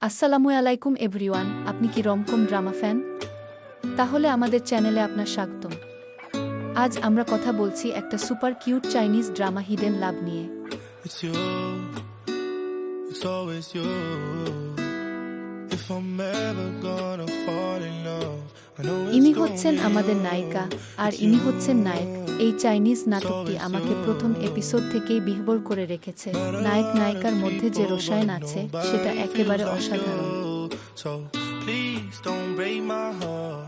আসসালামু আলাইকুম এভরিওয়ান, আপনি কি রমকম ড্রামা ফ্যান? তাহলে আমাদের চ্যানেলে আপনার স্বাগতম। আজ আমরা কথা বলছি একটা super cute Chinese drama Hidden Love নিয়ে। It's you, it's always you. If I'm ever gonna fall in love, I know ইনি it's হচ্ছেন gonna be আমাদের you. নায়িকা আর ইনি হচ্ছেন নায়ক। এই চাইনিজ নাটকটি আমাকে প্রথম এপিসোড থেকেই বিহ্বল করে রেখেছে। নায়ক নায়িকার মধ্যে যে রসায়ন আছে সেটা একেবারে অসাধারণ। So please don't break my heart.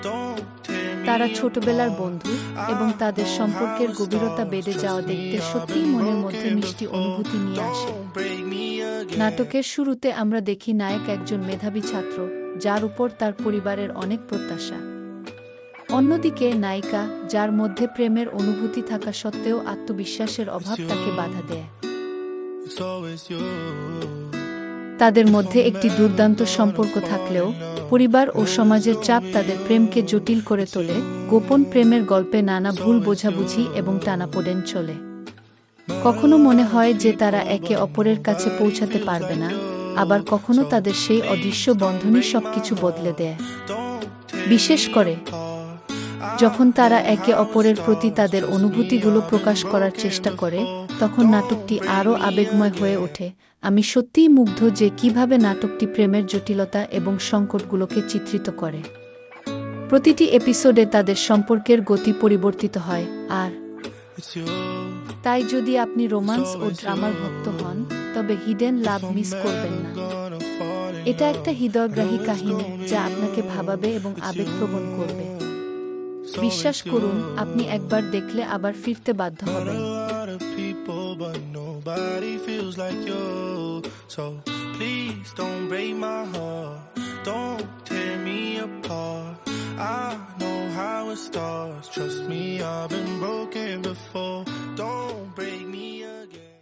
Don't tear me তারা ছোটবেলার বন্ধু এবং তাদের সম্পর্কের গভীরতা বেড়ে যাওয়া দেখতে সত্যিই মনের মধ্যে মিষ্টি অনুভূতি নিয়ে আসে। নাটকের শুরুতে আমরা দেখি নায়ক একজন মেধাবী ছাত্র, যার উপর তার পরিবারের অনেক প্রত্যাশা। অন্যদিকে নায়িকা, যার মধ্যে প্রেমের অনুভূতি থাকা সত্ত্বেও আত্মবিশ্বাসের অভাব তাকে বাধা দেয়। It's always you. তাদের মধ্যে একটি দুর্দান্ত সম্পর্ক থাকলেও পরিবার ও সমাজের চাপ তাদের প্রেমকে জটিল করে তোলে। গোপন প্রেমের গল্পে নানা ভুল বোঝাবুঝি এবং টানাপোড়েন চলে। কখনো মনে হয় যে তারা একে অপরের কাছে পৌঁছাতে পারবে না, আবার কখনো তাদের সেই অদৃশ্য বন্ধনই সবকিছু বদলে দেয়। বিশেষ করে যখন তারা একে অপরের প্রতি তাদের অনুভূতিগুলো প্রকাশ করার চেষ্টা করে, তখন নাটকটি আরও আবেগময় হয়ে ওঠে। আমি সত্যিই মুগ্ধ যে কিভাবে নাটকটি প্রেমের জটিলতা এবং সংকটগুলোকে চিত্রিত করে। প্রতিটি এপিসোডে তাদের সম্পর্কের গতি পরিবর্তিত হয়, আর It's you. তাই যদি আপনি রোমান্স ও ড্রামার ভক্ত হন, তবে হিডেন লাভ মিস করবেন না। Gonna fall in এটা একটা হৃদয়গ্রাহী কাহিনী যা আপনাকে ভাবাবে এবং আবেগপ্রবণ করবে। বিশ্বাস করুন, আপনি একবার দেখলে আবার ফিরতে বাধ্য হবেন। a lot of people, but nobody feels like you. So please don't break my heart. Don't tear me apart. I know how it starts. Trust me, I've been broken before. Don't break me again.